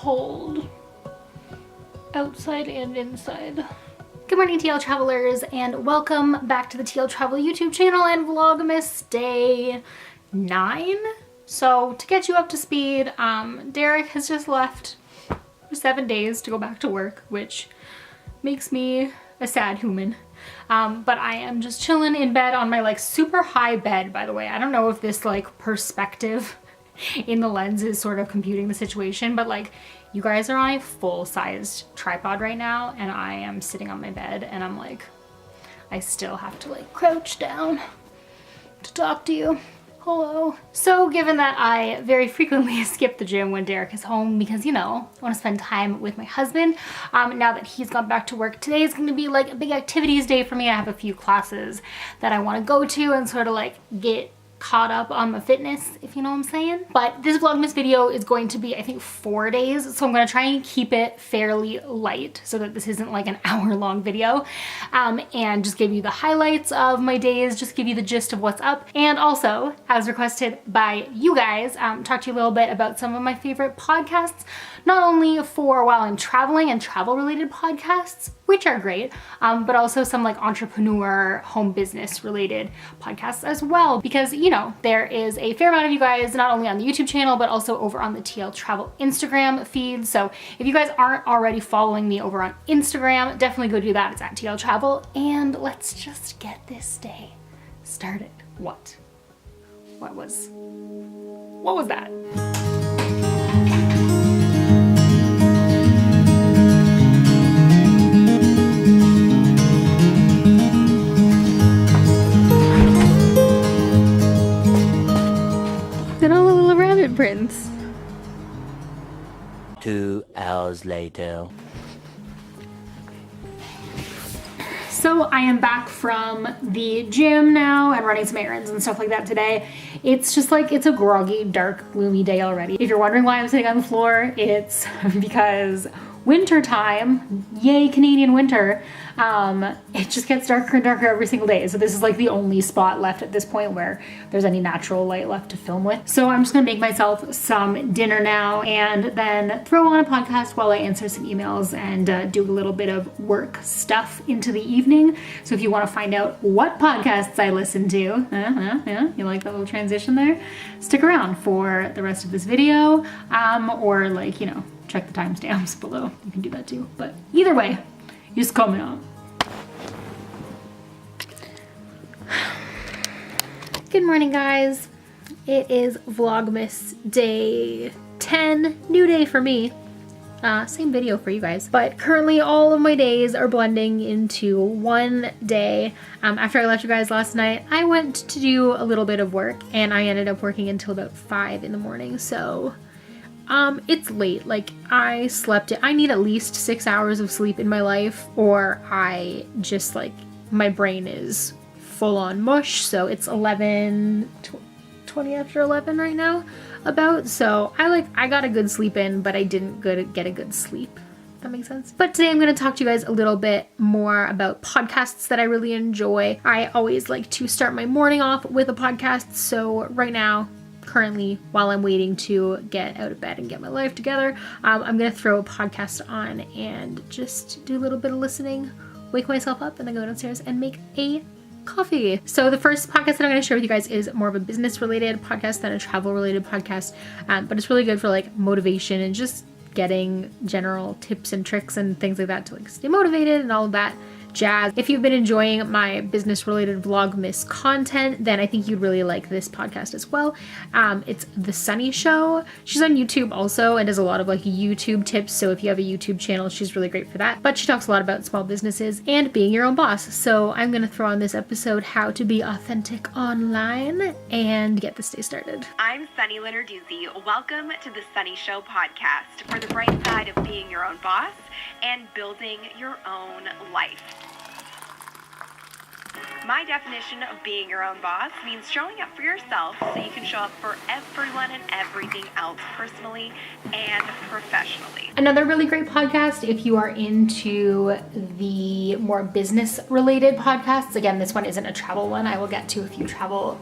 cold. Outside and inside. Good morning, TL Travelers, and welcome back to the TL Travel YouTube channel and Vlogmas Day 9. So to get you up to speed, Derek has just left for 7 days to go back to work, which makes me a sad human. But I am just chilling in bed on my like super high bed, by the way. I don't know if this like perspective in the lens is sort of computing the situation, but like you guys are on a full-sized tripod right now and I am sitting on my bed and I'm like, I still have to like crouch down to talk to you. Hello. So given that I very frequently skip the gym when Derek is home because, you know, I want to spend time with my husband, now that he's gone back to work, today is going to be like a big activities day for me. I have a few classes that I want to go to and sort of like get caught up on my fitness, if you know what I'm saying. But this Vlogmas video is going to be, I think, 4 days, so I'm going to try and keep it fairly light so that this isn't like an hour-long video, and just give you the highlights of my days, just give you the gist of what's up, and also, as requested by you guys, talk to you a little bit about some of my favorite podcasts, not only for while I'm traveling and travel-related podcasts, which are great, but also some like entrepreneur, home business related podcasts as well, because you know, there is a fair amount of you guys not only on the YouTube channel, but also over on the TL Travel Instagram feed. So if you guys aren't already following me over on Instagram, definitely go do that. It's at TL Travel. And let's just get this day started. What was that? Prince. 2 hours later. So I am back from the gym now and running some errands and stuff like that today. It's just like, it's a groggy, dark, gloomy day already. If you're wondering why I'm sitting on the floor, it's because winter time, yay Canadian winter, it just gets darker and darker every single day. So this is like the only spot left at this point where there's any natural light left to film with. So I'm just gonna make myself some dinner now and then throw on a podcast while I answer some emails and do a little bit of work stuff into the evening. So if you wanna find out what podcasts I listen to, yeah, you like that little transition there? Stick around for the rest of this video, or like, you know, check the timestamps below. You can do that too. But either way, it's coming up. Good morning, guys. It is Vlogmas Day 10. New day for me. Same video for you guys. But currently all of my days are blending into one day. After I left you guys last night, I went to do a little bit of work and I ended up working until about 5 in the morning. So it's late. Like I slept I need at least 6 hours of sleep in my life or I just like, my brain is full on mush. So it's 20 after 11 right now about. So I got a good sleep in, but I didn't get a good sleep. If that makes sense. But today I'm going to talk to you guys a little bit more about podcasts that I really enjoy. I always like to start my morning off with a podcast. So right now, currently, while I'm waiting to get out of bed and get my life together, I'm gonna throw a podcast on and just do a little bit of listening, wake myself up, and then go downstairs and make a coffee. So the first podcast that I'm going to share with you guys is more of a business related podcast than a travel related podcast, but it's really good for like motivation and just getting general tips and tricks and things like that to like stay motivated and all of that jazz. If you've been enjoying my business related Vlogmas content, then I think you'd really like this podcast as well. It's The Sunny Show. She's on YouTube also and does a lot of like YouTube tips. So if you have a YouTube channel, she's really great for that. But she talks a lot about small businesses and being your own boss. So I'm going to throw on this episode, How to Be Authentic Online, and get this day started. I'm Sunny Lenarduzzi. Welcome to The Sunny Show podcast for the bright side of being your own boss and building your own life. My definition of being your own boss means showing up for yourself so you can show up for everyone and everything else personally and professionally. Another really great podcast if you are into the more business related podcasts. Again, this one isn't a travel one. I will get to a few travel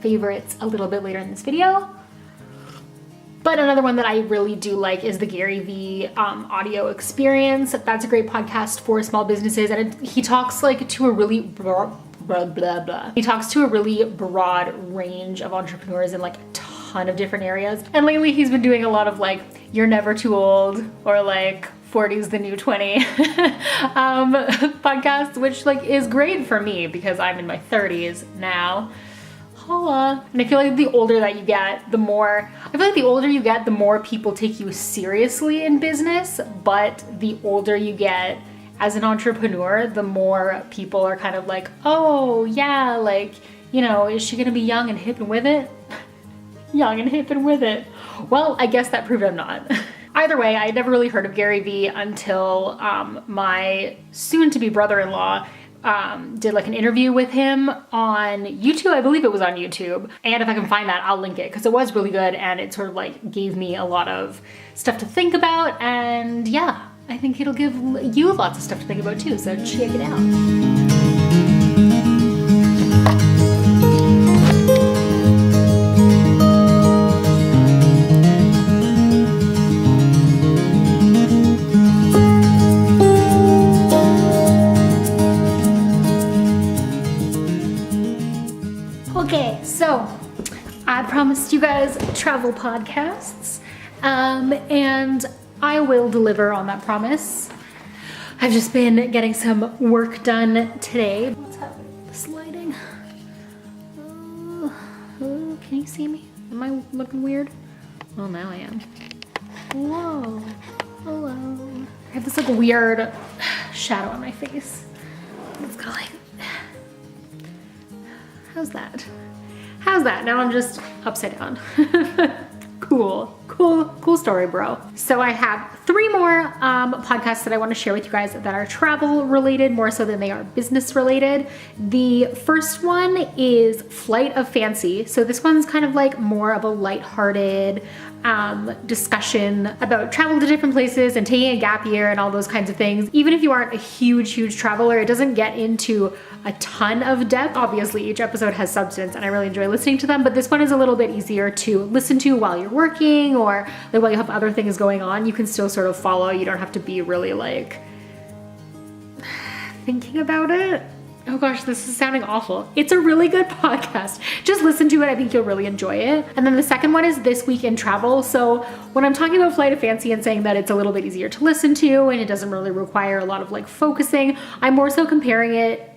favorites a little bit later in this video. But another one that I really do like is the Gary Vee audio experience. That's a great podcast for small businesses, and he talks like to a really he talks to a really broad range of entrepreneurs in like a ton of different areas. And lately he's been doing a lot of like, you're never too old, or like 40's the new 20 podcasts, which like is great for me because I'm in my 30s now. Holla. And I feel like the older that you get, the more people take you seriously in business, but the older you get as an entrepreneur, the more people are kind of like, oh yeah, like, you know, is she gonna be young and hip and with it? Young and hip and with it. Well, I guess that proved I'm not. Either way, I had never really heard of Gary Vee until my soon-to-be brother-in-law did like an interview with him on YouTube. I believe it was on YouTube. And if I can find that, I'll link it because it was really good and it sort of like gave me a lot of stuff to think about. And yeah, I think it'll give you lots of stuff to think about too. So check it out. Okay, so I promised you guys travel podcasts, and I will deliver on that promise. I've just been getting some work done today. What's happening with this lighting? Oh, can you see me? Am I looking weird? Well, now I am. Whoa, hello. I have this like weird shadow on my face. It's going. How's that? How's that? Now I'm just upside down. Cool story, bro. So I have 3 more podcasts that I want to share with you guys that are travel related more so than they are business related. The first one is Flight of Fancy. So this one's kind of like more of a lighthearted discussion about travel to different places and taking a gap year and all those kinds of things. Even if you aren't a huge traveler, it doesn't get into a ton of depth. Obviously, each episode has substance and I really enjoy listening to them, but this one is a little bit easier to listen to while you're working or like while you have other things going on. You can still sort of follow. You don't have to be really like thinking about it. Oh gosh, this is sounding awful. It's a really good podcast. Just listen to it. I think you'll really enjoy it. And then the second one is This Week in Travel. So when I'm talking about Flight of Fancy and saying that it's a little bit easier to listen to and it doesn't really require a lot of like focusing, I'm more so comparing it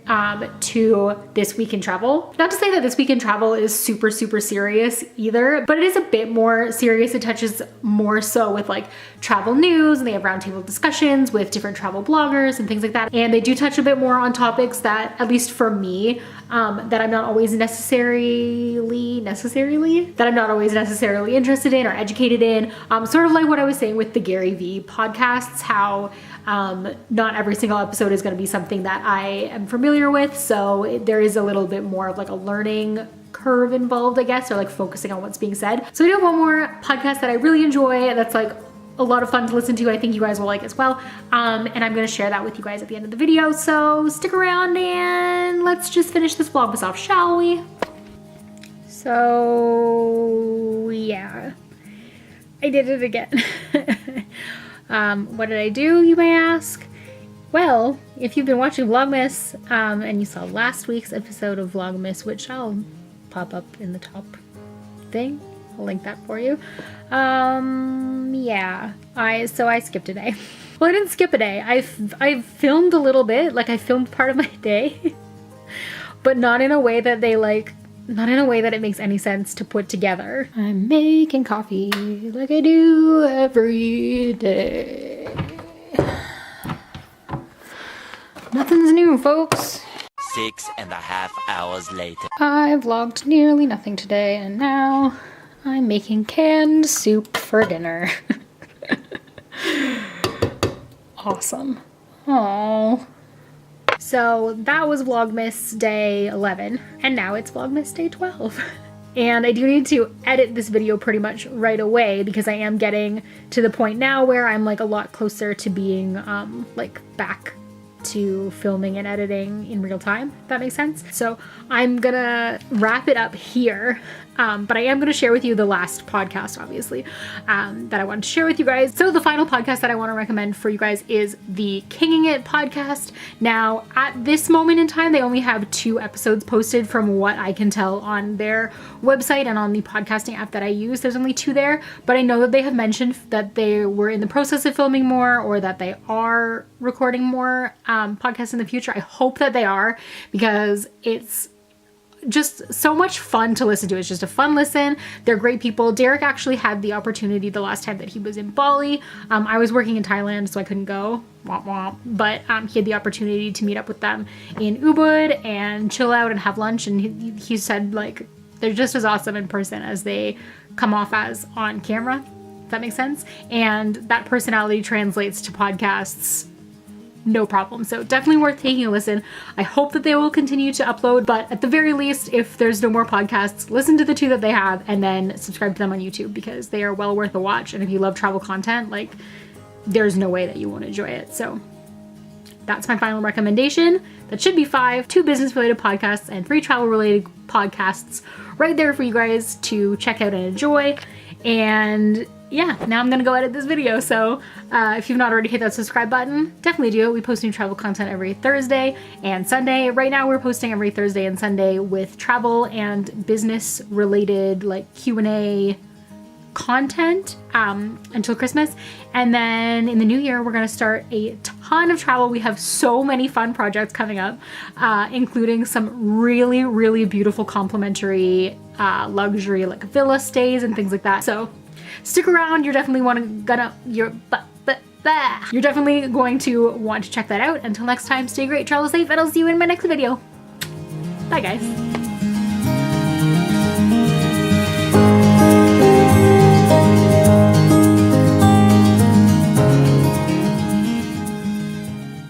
to This Week in Travel. Not to say that This Week in Travel is super serious either, but it is a bit more serious. It touches more so with like travel news, and they have roundtable discussions with different travel bloggers and things like that. And they do touch a bit more on topics that, at least for me, that I'm not always necessarily interested in or educated in. Sort of like what I was saying with the Gary Vee podcasts, how not every single episode is going to be something that I am familiar with. So there is a little bit more of like a learning curve involved, I guess, or like focusing on what's being said. So we do have one more podcast that I really enjoy that's like a lot of fun to listen to. I think you guys will like as well. And I'm going to share that with you guys at the end of the video. So stick around and let's just finish this Vlogmas off, shall we? So yeah, I did it again. What did I do, you may ask? Well, if you've been watching Vlogmas and you saw last week's episode of Vlogmas, which I'll pop up in the top thing, I'll link that for you. Yeah, I skipped a day. Well, I didn't skip a day. I filmed a little bit, like I filmed part of my day, but not in a way that it makes any sense to put together. I'm making coffee like I do every day. Nothing's new, folks. 6.5 hours later. I vlogged nearly nothing today, and now I'm making canned soup for dinner. Awesome. Aww. So that was Vlogmas day 11, and now it's Vlogmas day 12. And I do need to edit this video pretty much right away because I am getting to the point now where I'm like a lot closer to being like back to filming and editing in real time, if that makes sense. So I'm gonna wrap it up here. But I am going to share with you the last podcast, obviously, that I wanted to share with you guys. So the final podcast that I want to recommend for you guys is the Kinging It podcast. Now, at this moment in time, they only have 2 episodes posted from what I can tell on their website and on the podcasting app that I use. There's only 2 there, but I know that they have mentioned that they were in the process of filming more, or that they are recording more podcasts in the future. I hope that they are, because it's just so much fun to listen to. It's just a fun listen. They're great people. Derek actually had the opportunity the last time that he was in Bali. I was working in Thailand, so I couldn't go. Womp womp. But he had the opportunity to meet up with them in Ubud and chill out and have lunch. And he said, like, they're just as awesome in person as they come off as on camera, if that makes sense. And that personality translates to podcasts no problem. So definitely worth taking a listen. I hope that they will continue to upload, but at the very least, if there's no more podcasts, listen to the 2 that they have and then subscribe to them on YouTube, because they are well worth a watch. And if you love travel content, like, there's no way that you won't enjoy it. So that's my final recommendation. That should be 5, 2 business related podcasts and 3 travel related podcasts right there for you guys to check out and enjoy. And yeah, now I'm gonna go edit this video. So if you've not already hit that subscribe button, definitely do it. We post new travel content every Thursday and Sunday. Right now we're posting every Thursday and Sunday with travel and business related, like, Q&A content until Christmas. And then in the new year, we're gonna start a ton of travel. We have so many fun projects coming up, including some really, really beautiful complimentary luxury, like, villa stays and things like that. So stick around. You're definitely definitely going to want to check that out. Until next time, stay great, travel safe, and I'll see you in my next video. Bye, guys.